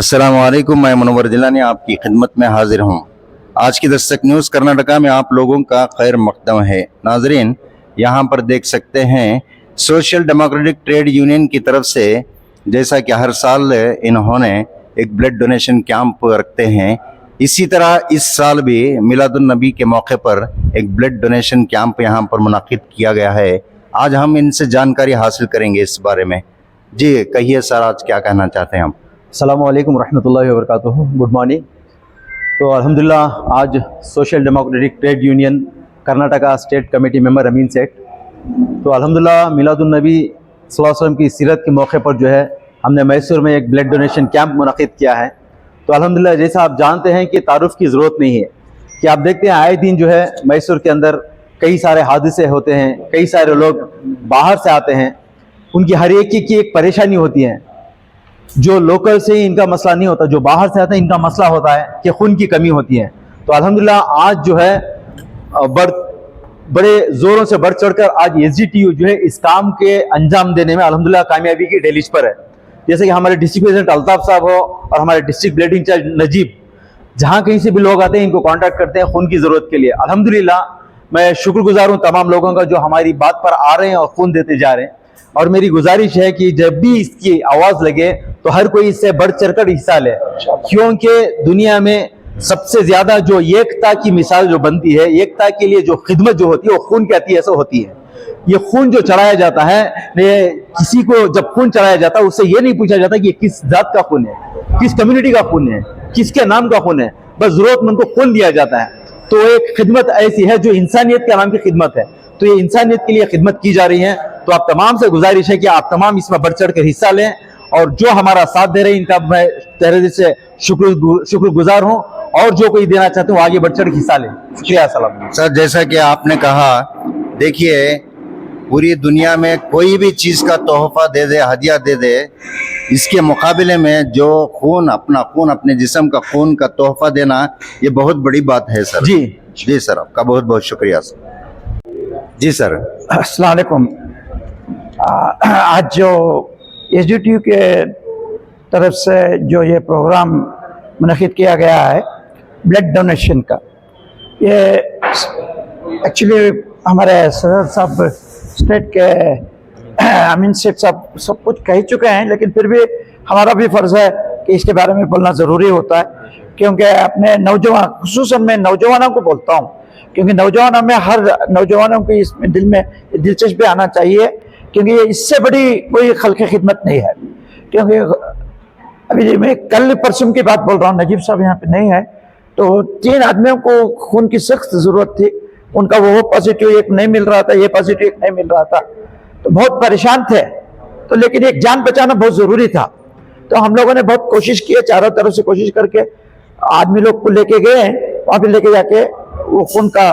अस्सलाम वालेकुम, मैं मुनव्वर जिलानी आपकी खिदमत में हाजिर हूँ। आज की दस्तक न्यूज़ कर्नाटका में आप लोगों का खैर मकदम है। नाजरीन, यहाँ पर देख सकते हैं सोशल डेमोक्रेटिक ट्रेड यूनियन की तरफ से, जैसा कि हर साल इन्होंने एक ब्लड डोनेशन कैंप रखते हैं, इसी तरह इस साल भी मिलादुन नबी के मौके पर एक ब्लड डोनेशन कैंप यहाँ पर मुनाकिद किया गया है। आज हम इनसे जानकारी हासिल करेंगे इस बारे में। जी कहिए सर, आज क्या कहना चाहते हैं हम? अस्सलामु अलैकुम रहमतुल्लाहि व बरकातुहू। Good morning. तो अल्हम्दुलिल्लाह आज social democratic trade union Karnataka state committee member Amin Seth, तो अल्हम्दुलिल्लाह मिलादुन नबी सल्लल्लाहु अलैहि वसल्लम की सीरत के मौके पर जो है हमने मैसूर में एक ब्लड डोनेशन कैंप मुनाकिद किया है। तो अल्हम्दुलिल्लाह जैसा आप जानते हैं कि तारुफ की ज़रूरत नहीं है कि आप देखते हैं आए दिन जो है मैसूर के अंदर कई सारे हादसे होते हैं, कई सारे लोग बाहर से आते हैं, उनकी हर एक की एक परेशानी होती है। जो लोकल से ही इनका मसला नहीं होता, जो बाहर से आते हैं इनका मसला होता है कि खून की कमी होती है। तो अल्हम्दुलिल्लाह आज जो है बड़े ज़ोरों से बढ़ चढ़कर आज एसडीटीयू जो है इस काम के अंजाम देने में अल्हम्दुलिल्लाह कामयाबी की दहलीज पर है। जैसे कि हमारे डिस्ट्रिक्ट प्रेसिडेंट अल्ताफ साहब हो और हमारे डिस्ट्रिक्ट ब्लड इंचार्ज नजीब, जहाँ कहीं से भी लोग आते हैं इनको कॉन्टैक्ट करते हैं खून की ज़रूरत के लिए। अल्हम्दुलिल्लाह मैं शुक्रगुजार हूँ तमाम लोगों का जो हमारी बात पर आ रहे हैं और खून देते जा रहे हैं। और मेरी गुजारिश है कि जब भी इसकी आवाज़ लगे तो हर कोई इससे बढ़ चढ़कर हिस्सा ले, क्योंकि दुनिया में सबसे ज्यादा जो एकता की मिसाल जो बनती है, एकता के लिए जो खिदमत जो होती है वो खून के अतीये से होती है। ये खून जो चढ़ाया जाता है, किसी को जब खून चढ़ाया जाता है उससे ये नहीं पूछा जाता कि ये किस जात का खून है, किस कम्युनिटी का खून है, किसके नाम का खून है, बस जरूरतमंद को खून दिया जाता है। तो एक खिदमत ऐसी है जो इंसानियत के नाम की खिदमत है। तो ये इंसानियत के लिए खिदमत की जा रही है। तो आप तमाम से गुजारिश है कि आप तमाम इसमें बढ़ चढ़ कर हिस्सा लें और जो हमारा साथ दे रहे हैं इनका मैं तहे दिल से शुक्रगुजार हूं, और जो कोई देना चाहते हो आगे बढ़ चढ़ हिस्सा लें। शुक्रिया। सलाम सर, जैसा कि आपने कहा, देखिए पूरी दुनिया में कोई भी चीज़ का तोहफा दे दे, हदिया दे दे, इसके मुकाबले में जो खून, अपना खून, अपने जिस्म का खून का तोहफा देना, ये बहुत बड़ी बात है सर। जी सर, आपका बहुत बहुत शुक्रिया सर। जी सर। अस्सलाम वालेकुम। आज जो एसडीटीयू के तरफ से जो ये प्रोग्राम मुनक़िद किया गया है ब्लड डोनेशन का, ये एक्चुअली हमारे सदर साहब स्टेट के अमीन सेठ साहब सब कुछ कह चुके हैं, लेकिन फिर भी हमारा भी फ़र्ज़ है कि इसके बारे में बोलना ज़रूरी होता है, क्योंकि अपने नौजवान, खुसूसन मैं नौजवानों को बोलता हूँ, क्योंकि नौजवानों में, हर नौजवानों की इसमें दिल में दिलचस्पी आना चाहिए, क्योंकि ये इससे बड़ी कोई खल्क़ खिदमत नहीं है। क्योंकि अभी मैं कल परसों की बात बोल रहा हूँ, नजीब साहब यहाँ पे नहीं है, तो 3 आदमियों को खून की सख्त ज़रूरत थी। उनका वो पॉजिटिव एक नहीं मिल रहा था, ये पॉजिटिव एक नहीं मिल रहा था, तो बहुत परेशान थे। तो लेकिन एक जान बचाना बहुत ज़रूरी था। तो हम लोगों ने बहुत कोशिश की है, चारों तरफ से कोशिश करके आदमी लोग को लेके गए, वहाँ पे लेके जाके वो खून का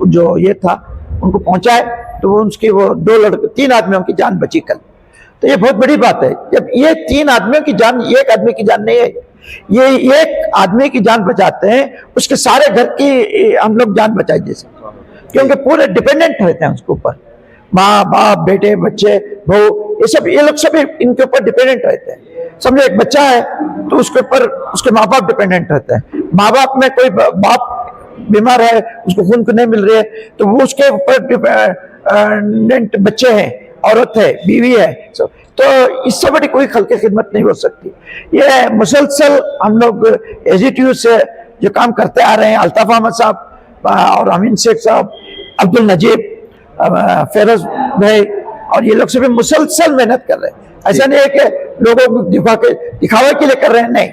जो ये था उनको पहुंचाए, तो वो उसकी वो 3 आदमियों की जान बची कल। तो ये बहुत बड़ी बात है। जब ये 3 आदमियों की जान, एक आदमी की जान नहीं है, ये एक आदमी की जान बचाते हैं, उसके सारे घर की हम लोग जान बचाए जैसे, क्योंकि पूरे डिपेंडेंट रहते हैं उसके ऊपर। माँ बाप, बेटे, बच्चे, बहू, ये लोग सब इनके ऊपर डिपेंडेंट रहते हैं। समझो एक बच्चा है तो उसके ऊपर उसके माँ बाप डिपेंडेंट रहते हैं। माँ बाप में कोई बाप बीमार है, उसको खून नहीं मिल रही है, तो वो उसके ऊपर डिपेंडेंट बच्चे हैं, औरत है, बीवी है, तो इससे बड़ी कोई खल्क़ खिदमत नहीं हो सकती। ये मुसलसल हम लोग एसडीटीयू से जो काम करते आ रहे हैं, अल्ताफ अहमद साहब और अमीन शेख साहब, अब्दुल नजीब, फेरोज भाई, और ये लोग सभी मुसलसल मेहनत कर रहे हैं। ऐसा नहीं है कि लोगों को दिखावे के लिए कर रहे हैं, नहीं।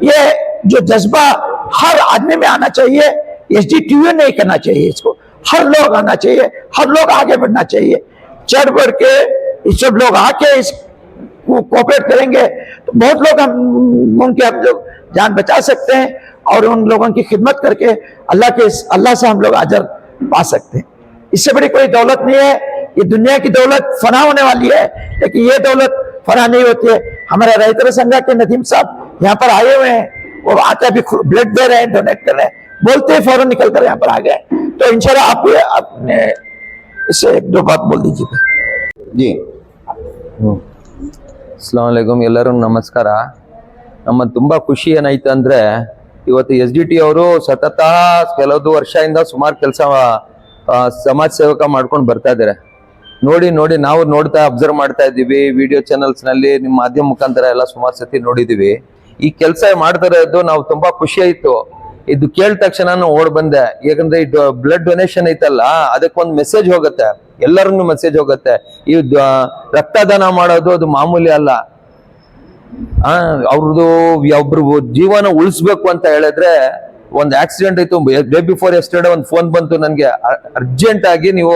ये जो जज्बा हर आदमी में आना चाहिए, एसडीटीयू नहीं करना चाहिए, इसको हर लोग आना चाहिए, हर लोग आगे बढ़ना चाहिए। चढ़ बढ़ के इस सब लोग आके इस कोऑपरेट करेंगे तो बहुत लोग हम लोग जान बचा सकते हैं, और उन लोगों की खिदमत करके अल्लाह से हम लोग अजर पा सकते हैं। इससे बड़ी कोई दौलत नहीं है। ये दुनिया की दौलत फना होने वाली है, लेकिन ये दौलत फना नहीं होती है। हमारे रईतर संघा के नदीम साहब यहाँ पर आए हुए हैं, वो आते अभी ब्लड दे रहे हैं, डोनेट कर रहे हैं, बोलते हैं फौरन निकल कर यहाँ पर आ गए। तो इंशाल्लाह आप अपने इससे 1-2 बात बोल दीजिए। जी। ಅಸ್ಸಲಾಮು ಅಲೈಕುಂ, ಎಲ್ಲರೂ ನಮಸ್ಕಾರ। ನಮ್ಮ ತುಂಬಾ ಖುಷಿ ಏನಾಯ್ತು ಅಂದ್ರೆ ಇವತ್ತು SDT ಅವರು ಸತತ ಕೆಲವು ವರ್ಷದಿಂದ ಸುಮಾರು ಕೆಲಸ ಸಮಾಜ ಸೇವಕ ಮಾಡ್ಕೊಂಡು ಬರ್ತಾ ಇದ್ದಾರೆ. ನೋಡಿ ನೋಡಿ ನಾವು ನೋಡ್ತಾ ಅಬ್ಸರ್ವ್ ಮಾಡ್ತಾ ಇದ್ದೀವಿ, ವಿಡಿಯೋ ಚಾನೆಲ್ಸ್ ನಲ್ಲಿ ನಿಮ್ಮ ಮಾಧ್ಯಮ ಮುಖಾಂತರ ಎಲ್ಲ ಸುಮಾರು ಸತಿ ನೋಡಿದೀವಿ. ಈ ಕೆಲಸ ಮಾಡ್ತಾ ಇರೋದು ನಾವು ತುಂಬಾ ಖುಷಿ ಆಯ್ತು. ಇದು ಕೇಳಿದ ತಕ್ಷಣ ಓಡ್ ಬಂದೆ, ಯಾಕಂದ್ರೆ ಇದು ಬ್ಲಡ್ ಡೊನೇಷನ್ ಐತಲ್ಲ, ಅದಕ್ಕೊಂದು ಮೆಸೇಜ್ ಹೋಗುತ್ತೆ, ಎಲ್ಲರಿಗೂ ಮೆಸೇಜ್ ಹೋಗುತ್ತೆ. ಈ ರಕ್ತದಾನ ಮಾಡೋದು ಅದು ಮಾಮೂಲಿ ಅಲ್ಲ. ಅವ್ರದ್ದು ಒಬ್ರು ಜೀವನ ಉಳಿಸ್ಬೇಕು ಅಂತ ಹೇಳಿದ್ರೆ, ಒಂದ್ ಆಕ್ಸಿಡೆಂಟ್ ಆಯ್ತು, ಡೇ ಬಿಫೋರ್ ಎಸ್ಟರ್ಡೇ ಒಂದು ಫೋನ್ ಬಂತು ನನ್ಗೆ, ಅರ್ಜೆಂಟ್ ಆಗಿ ನೀವು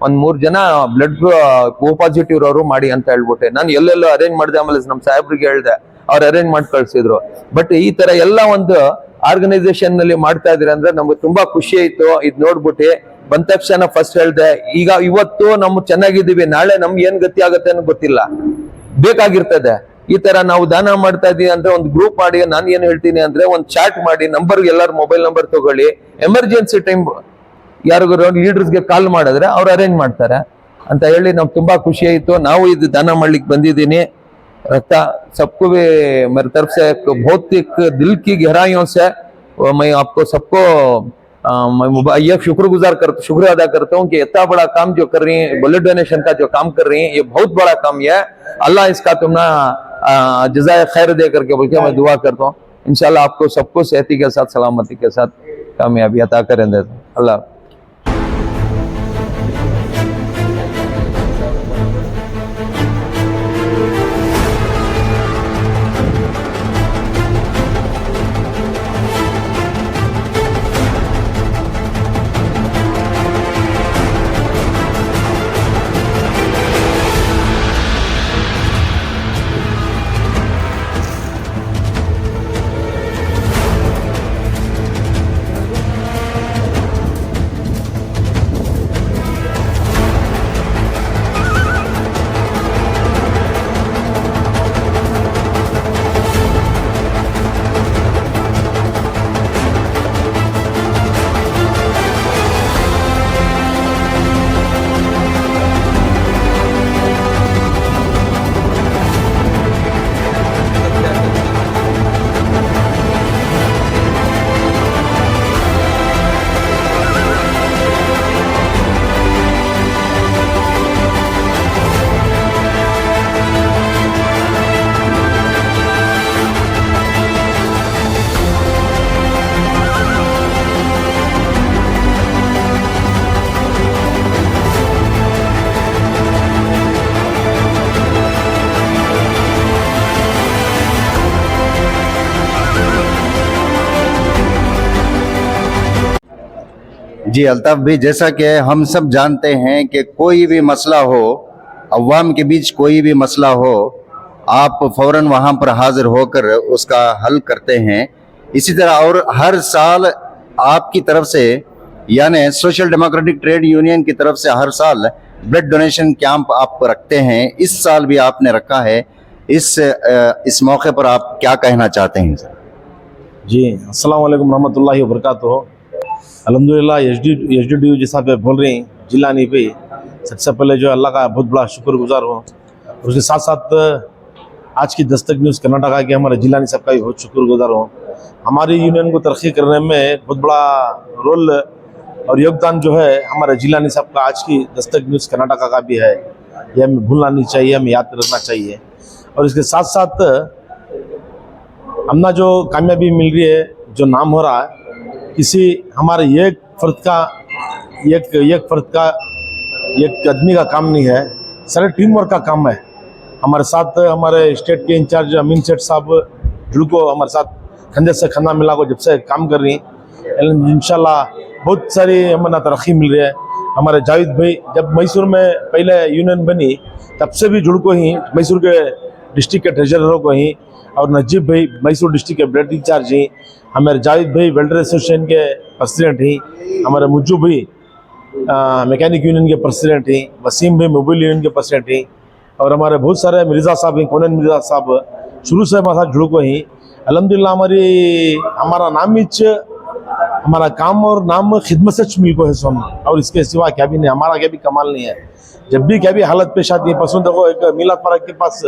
ಒಂದ್ 3 ಜನ ಬ್ಲಡ್ ಓ ಪಾಸಿಟಿವ್ ಇರೋರು ಮಾಡಿ ಅಂತ ಹೇಳ್ಬಿಟ್ಟೆ. ನಾನು ಎಲ್ಲೆಲ್ಲೋ ಅರೇಂಜ್ ಮಾಡಿದೆ, ಆಮೇಲೆ ನಮ್ ಸಾಹೇಬ್ರಿಗೆ ಹೇಳ್ದೆ, ಅವ್ರು ಅರೇಂಜ್ ಮಾಡಿ ಕಳ್ಸಿದ್ರು. ಬಟ್ ಈ ತರ ಎಲ್ಲ ಒಂದು ಆರ್ಗನೈಸೇಷನ್ ನಲ್ಲಿ ಮಾಡ್ತಾ ಇದ್ರೆ ಅಂದ್ರೆ ನಮ್ಗೆ ತುಂಬಾ ಖುಷಿ ಆಯ್ತು. ಇದ್ ನೋಡ್ಬಿಟ್ಟು ಬಂದ ತಕ್ಷಣ ಫಸ್ಟ್ ಹೇಳ್ದೆ, ಈಗ ಇವತ್ತು ನಾವು ಚೆನ್ನಾಗಿದ್ದೀವಿ, ನಾಳೆ ನಮ್ಗೆ ಏನ್ ಗತಿ ಆಗುತ್ತೆ ಅನ್ನೋ ಗೊತ್ತಿಲ್ಲ, ಬೇಕಾಗಿರ್ತದೆ. ಈ ತರ ನಾವು ದಾನ ಮಾಡ್ತಾ ಇದೀವಿ ಅಂದ್ರೆ ಒಂದು ಗ್ರೂಪ್ ಮಾಡಿ, ನಾನು ಏನ್ ಹೇಳ್ತೀನಿ ಅಂದ್ರೆ ಒಂದು ಚಾಟ್ ಮಾಡಿ, ನಂಬರ್ ಎಲ್ಲರ ಮೊಬೈಲ್ ನಂಬರ್ ತಗೊಳ್ಳಿ, ಎಮರ್ಜೆನ್ಸಿ ಟೈಮ್ ಯಾರಿಗೂ ಲೀಡರ್ಸ್ಗೆ ಕಾಲ್ ಮಾಡಿದ್ರೆ ಅವ್ರು ಅರೇಂಜ್ ಮಾಡ್ತಾರೆ ಅಂತ ಹೇಳಿ ನಮ್ಗೆ ತುಂಬಾ ಖುಷಿ ಆಯ್ತು. ನಾವು ಇದು ದಾನ ಮಾಡ್ಲಿಕ್ಕೆ ಬಂದಿದ್ದೀನಿ. रक्त सबको भी मेरी तरफ से बहुत एक दिल की गहराइयों से मैं आपको सबको मैं ये शुक्र अदा करता हूँ कि इतना बड़ा काम जो कर रही है, ब्लड डोनेशन का जो काम कर रही है, ये बहुत बड़ा काम है। अल्लाह इसका तुमना जज़ाए खैर दे करके बोल के मैं दुआ करता हूँ। इंशाल्लाह आपको सबको सेहती के साथ, सलामती के साथ कामयाबी अता करें दे अल्लाह। जी अल्ताफ भाई, जैसा कि हम सब जानते हैं कि कोई भी मसला हो, अवाम के बीच कोई भी मसला हो, आप फौरन वहाँ पर हाजिर होकर उसका हल करते हैं। इसी तरह और हर साल आपकी तरफ से यानी सोशल डेमोक्रेटिक ट्रेड यूनियन की तरफ से हर साल ब्लड डोनेशन कैंप आप रखते हैं। इस साल भी आपने रखा है। इस मौके पर आप क्या कहना चाहते हैं सर? जी अस्सलाम वालेकुम रहमतुल्लाहि व बरकातुहू। अल्हम्दुलिल्लाह एसडीटीयू जैसा पे बोल रही हैं जिलानी पे, सबसे पहले जो अल्लाह का बहुत बड़ा शुक्रगुजार हूँ। और उसके साथ साथ आज की दस्तक न्यूज़ कर्नाटका के हमारे जिलानी साहब का भी बहुत शुक्रगुजार हूँ। हमारी यूनियन को तरक्की करने में बहुत बड़ा रोल और योगदान जो है हमारे जिलानी साहब का आज की दस्तक न्यूज़ कर्नाटका का भी है। यह हमें भूलना नहीं चाहिए, हमें याद रखना चाहिए। और इसके साथ साथ हमना जो कामयाबी मिल रही है, जो नाम हो रहा है, किसी हमारे एक आदमी का काम नहीं है, सारे टीम वर्क का काम है। हमारे साथ हमारे स्टेट के इंचार्ज अमीन सेठ साहब जुड़को हमारे साथ कंधे से कंधा मिला को जब से काम कर रही हैं। इंशाल्लाह बहुत सारी हमारा तरक्की मिल रही है। हमारे जावेद भाई जब मैसूर में पहले यूनियन बनी तब से भी जुड़को ही मैसूर के डिस्ट्रिक्ट के ट्रेजररों को ही, और नजीब भाई मैसूर डिस्ट्रिक्ट के ब्लड इंचार्ज ही, हमारे जावेद भाई वेल्डर एसोसिएशन के प्रेसिडेंट ही, हमारे मुज्जू भाई मैकेनिक यूनियन के प्रेसिडेंट ही, वसीम भाई मोबाइल यूनियन के प्रेसिडेंट ही, और हमारे बहुत सारे मिर्ज़ा साहब हैं, कोनन मिर्ज़ा साहब शुरू से हमारे साथ जुड़ को ही। अल्हम्दुलिल्लाह हमारा नाम हमारा काम और नाम खिदमत से मिल को है सोम, और इसके सिवा क्या भी नहीं, हमारा क्या भी कमाल नहीं है। जब भी क्या भी हालत पेश आती है, पसंद देखो एक मिलाद पार्क के पास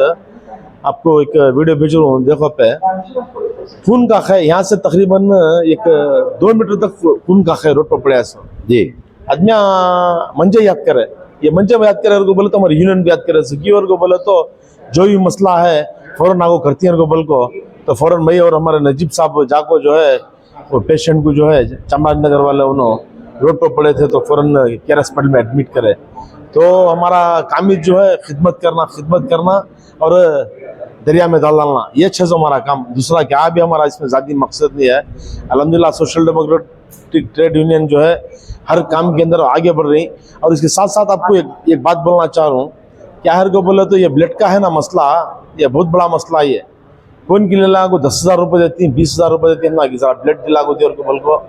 आपको एक वीडियो भेज रहा हूँ, देखो पे खून का खै यहाँ से तकरीबन एक 2 मीटर तक खून का खै रोड पर पड़ा है सो जी आदमी मंजे याद करे, ये मंजे में याद करे को बोले तो हमारे यूनियन भी याद करे सकी और को बोले तो जो भी मसला है फौरन आगो करती है को बोल को तो फौरन मैं और हमारे नजीब साहब जाको जो है वो पेशेंट को जो है चामराजनगर वाले उन्होंने रोड पर पड़े थे तो फौरन केयर हॉस्पिटल में एडमिट करे। तो हमारा काम ही जो है खिदमत करना और दरिया में डाल डालना, ये अच्छा हमारा काम, दूसरा क्या भी हमारा इसमें ज़्यादा मकसद नहीं है। अल्हम्दुलिल्लाह सोशल डेमोक्रेटिक ट्रेड यूनियन जो है हर काम के अंदर आगे बढ़ रही। और इसके साथ साथ आपको एक बात बोलना चाह रहा हूँ, क्या हर को बोले तो ये ब्लड का है ना मसला, ये बहुत बड़ा मसला है। कौन के लिए को 10,000 रुपये देती हैं, 20,000 रुपये देती है ना कि ब्लड दिला को और को बोल को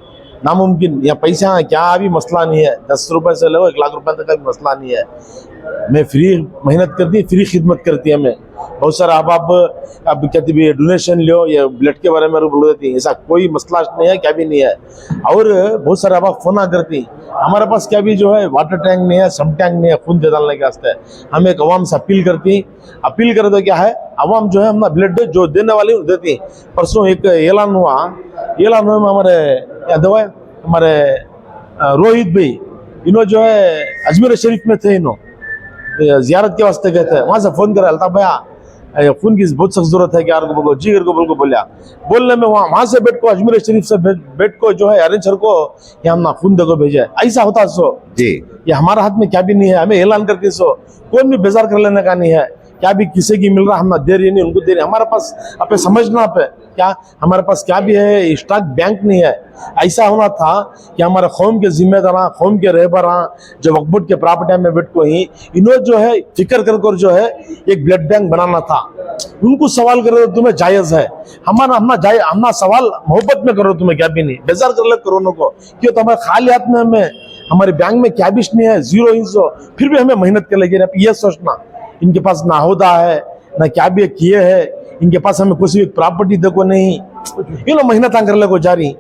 नामुमकिन, या पैसा क्या भी मसला नहीं है, 10 रुपये से लो 1 लाख रुपये तक का भी मसला नहीं है। मैं फ्री मेहनत करती, फ्री खिदमत करती है। मैं बहुत सारा आप कहती भी डोनेशन लो या ब्लड के बारे में बोल देती, ऐसा कोई मसला नहीं है, क्या भी नहीं है। और बहुत सारे आप फोन करती, हमारे पास क्या भी जो है वाटर टैंक नहीं है, सम टैंक नहीं है खून दे डालने के वास्ते। हम एक अवाम से अपील करे तो क्या है, अवाम जो है अपना ब्लड जो देने वाली देती। परसों एक ऐलान हुआ में हमारे याद हुआ हमारे रोहित भाई, इन्हों जो है अजमेर शरीफ में थे, इन्हों जियारत के वास्ते गए थे, वहां से फोन करे अल्ताफ भैया खून की बहुत सख्त जरूरत है, क्या को जी को बोलिया बोलने में वहां से बेट को अजमेर शरीफ से बेट को जो है अरेंजर को यहाँ ना खून देखो भेजा, ऐसा होता सो जी। ये हमारा हाथ में क्या भी नहीं है, हमें ऐलान करके सो कौन भी बेजार कर लेने का नहीं है। क्या भी किसी की मिल रहा हम ना दे रही नहीं, उनको दे रही, हमारे पास आप समझना पे क्या हमारे पास क्या भी है, स्टॉक बैंक नहीं है। ऐसा होना था कि हमारे कौम के जिम्मेदार, कौम के रहबरा जो वक्फ बोर्ड के प्रॉपर्टी में बैठ को ही इन्होंने जो है फिक्र कर जो है एक ब्लड बैंक बनाना था। उनको सवाल करो तो तुम्हें जायज है, हमारा सवाल मोहब्बत में करो, तुम्हें क्या भी नहीं बेजार कर ले करोनों को, क्यों तो हमारे खाली हाथ में हमें हमारे बैंक में क्या भी नहीं है, 0 इंच हो, फिर भी हमें मेहनत कर लगी। ये सोचना इनके पास ना होदा है ना क्या भी किए है, इनके पास हमें कुछ भी प्रॉपर्टी देखो नहीं, ये लोग मेहनत कर ले को जा रही,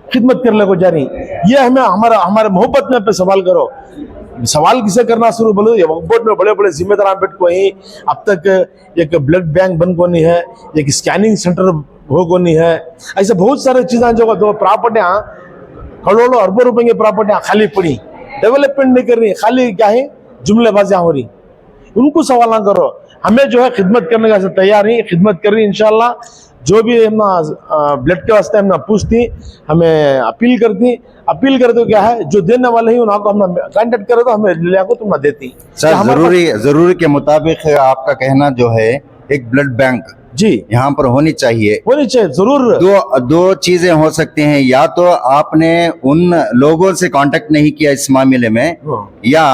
खिदमत कर ले को जा रही। ये हमें हमारे मोहब्बत में पे सवाल करो। सवाल किसे करना शुरू बोलो, ये वक्फ बोर्ड में बड़े बड़े जिम्मेदार बैठ को ही अब तक एक ब्लड बैंक बन को नहीं है, एक स्कैनिंग सेंटर हो को नहीं है। ऐसे बहुत सारे चीजें जो प्रॉपर्टियां करोड़ों अरबों रुपए की प्रॉपर्टियां खाली पड़ी, डेवलपमेंट नहीं कर रही, खाली क्या है जुमलेबाजियां हो रही। उनको सवाल ना करो, हमें जो है खिदमत करने का तैयार ही, खिदमत कर रही इंशाल्लाह। जो भी हम ब्लड के वास्ते हम पूछती, हमें अपील करते तो क्या है जो देने वाले ही उनको हम कांटेक्ट करे तो हमें लिया को तुम देती। सर जरूरी के मुताबिक आपका कहना जो है एक ब्लड बैंक जी यहाँ पर होनी चाहिए जरूर। दो चीजें हो सकती हैं, या तो आपने उन लोगों से कांटेक्ट नहीं किया इस मामले में, या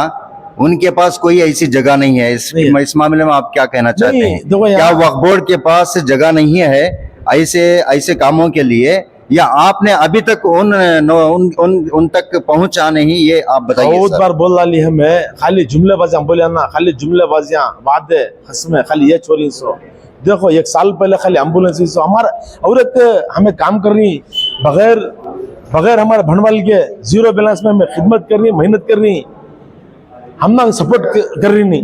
उनके पास कोई ऐसी जगह नहीं है। इस मामले में आप क्या कहना चाहते हैं? क्या वक्फ बोर्ड के पास जगह नहीं है ऐसे कामों के लिए, या आपने अभी तक उन तक पहुंचा नहीं, ये आप बताइए। बहुत बार बोल डाली है, मैं खाली जुमलेबाजियां बोलिया ना, खाली जुमलेबाजियां वादे हंसमें खाली ये छोरी सो। देखो 1 साल पहले खाली एम्बुलेंस ही सो हमारा और एक हमें काम कर रही बगैर हमारे भंडवाल के 0 बैलेंस में हमें खिदमत कर रही, मेहनत कर रही, हम ना सपोर्ट कर रही नहीं,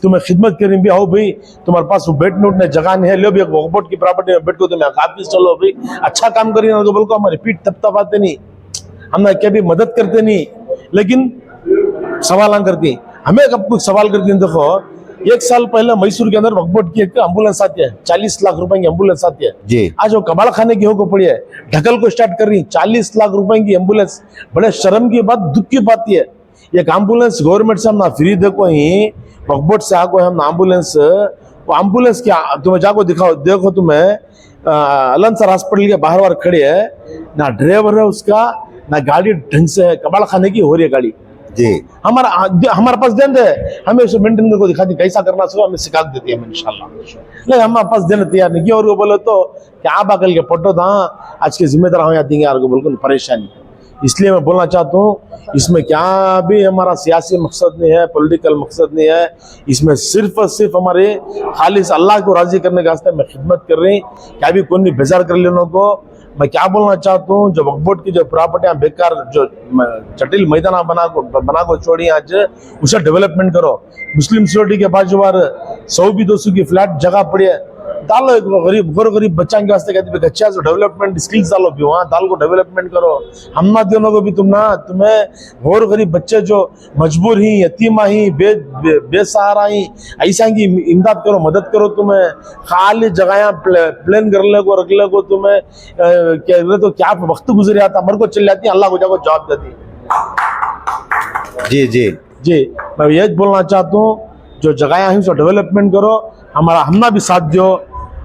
तुम्हें खिदमत कर रही भी आओ भाई, तुम्हारे पास बैठने उठने जगह नहीं है, लो भी वक्फ बोर्ड की प्रॉपर्टी में बैठ को तुम्हें ऑफिस चलो भाई, अच्छा काम करिए ना तो बोल को हमारी पीठ तपतपाते नहीं, हम ना क्या भी मदद करते नहीं, लेकिन सवाल करती हमें कब कुछ सवाल करती। देखो 1 साल पहले मैसूर के अंदर वक्फ बोर्ड की एक एम्बुलेंस आती है, 40 लाख रुपए की एम्बुलेंस आती है जी। आज वो कबाड़ खाने की हो पड़ी है, ढकल को स्टार्ट कर रही, 40 लाख रुपए की एम्बुलेंस, बड़े शर्म की बात, दुख की बात है। एक एम्बुलेंस गवर्नमेंट से हम ना फ्री देखो ही, वक्फ बोर्ड से आको हम एम्बुलेंस, वो एम्बुलेंस क्या तुम्हें जाको दिखाओ, देखो तुम्हें अलंसर हॉस्पिटल के बाहर बार खड़े है ना, ड्राइवर है उसका ना, गाड़ी ढंग से कबाड़ खाने की हो रही है गाड़ी जी। हमारे पास देन दे, हमें उसे मेंटेन को दिखाती कैसा करना चाहिए, हमें सिखा देती है इंशाल्लाह। नहीं हमारे पास देने तैयार नहीं किया, और वो बोले तो क्या बाकल के पटो था आज के जिम्मेदार हो जाती है यार को बोल परेशानी। इसलिए मैं बोलना चाहता हूँ इसमें क्या भी हमारा सियासी मकसद नहीं है, पॉलिटिकल मकसद नहीं है। इसमें सिर्फ और सिर्फ हमारे खालिस अल्लाह को राजी करने के वास्ते मैं खिदमत कर रही। क्या भी कोई बेजार कर लेने को मैं क्या बोलना चाहता हूँ, जो वक्फ बोर्ड की जो प्रॉपर्टियां बेकार जो जटिल मैदाना बना को छोड़ी आज उसे डेवलपमेंट करो। मुस्लिम सोसाइटी के बाजूवार 100 भी 200 की फ्लैट जगह पड़ी है, डालो एक गरीब बच्चा के वास्ते कहते हैं अच्छा जो डेवलपमेंट स्किल्स डालो भी वहाँ डाल को डेवलपमेंट करो। हम ना दोनों को भी तुम्हें गरीब बच्चे जो मजबूर ही यतीमा ही बेसहारा ही ऐसा की इमदाद करो, मदद करो। तुम्हें खाली जगह प्लान कर ले को रख ले को तुम्हें तो क्या वक्त गुजर आता मर को चल जाती है, अल्लाह को जाको जवाब देती। जी जी जी मैं ये बोलना चाहता हूँ जो जगह हैं उसको डेवलपमेंट करो, हमारा हमना भी साथ दो,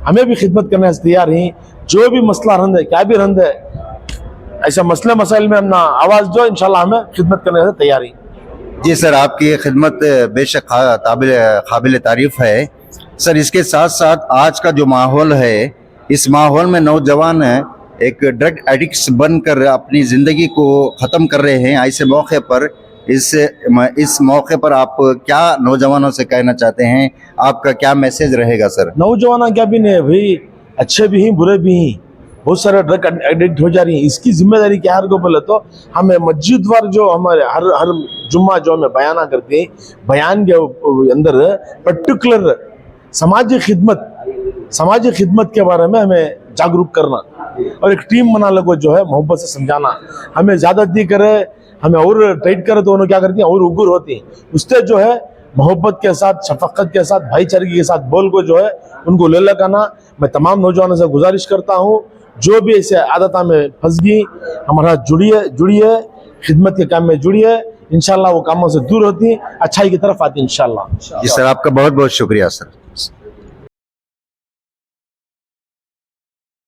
हमें भी खिदमत करने से तैयार हैं। जो भी मसला रंद है क्या भी रंद है ऐसा मसले मसाइल में हमना आवाज़ दो, इंशाल्लाह हमें खिदमत करने से तैयार हैं। जी सर, आपकी ये खिदमत बेशक काबिल तारीफ है सर। इसके साथ साथ आज का जो माहौल है, इस माहौल में नौजवान एक ड्रग एडिक्ट्स बनकर अपनी ज़िंदगी को ख़त्म कर रहे हैं। ऐसे मौके पर इस मौके पर आप क्या नौजवानों से कहना चाहते हैं, आपका क्या मैसेज रहेगा सर? नौजवान क्या भी नहीं भाई, अच्छे भी हैं बुरे भी हैं, बहुत सारे ड्रग एडिक्ट हो जा रही हैं। इसकी जिम्मेदारी क्या है को बोले तो हमें मस्जिद वार जो हमारे हर जुम्मा जो हमें बयाना करते हैं, बयान के अंदर पर्टिकुलर समाजी खिदमत के बारे में हमें जागरूक करना और एक टीम बना लोगों जो है मोहब्बत से समझाना। हमें ज़्यादती करे, हमें और टाइट करे तो उन्होंने क्या करती हैं और उग्र होती हैं। उससे जो है मोहब्बत के साथ, शफकत के साथ, भाईचारे के साथ बोल को जो है उनको ले लगाना। मैं तमाम नौजवानों से गुजारिश करता हूँ जो भी ऐसे आदत में फंस गई हमारा जुड़िए खिदमत के काम में जुड़िए, इंशाल्लाह वो कामों से दूर होती अच्छाई की तरफ आती इंशाल्लाह। जी सर, आपका बहुत बहुत शुक्रिया सर।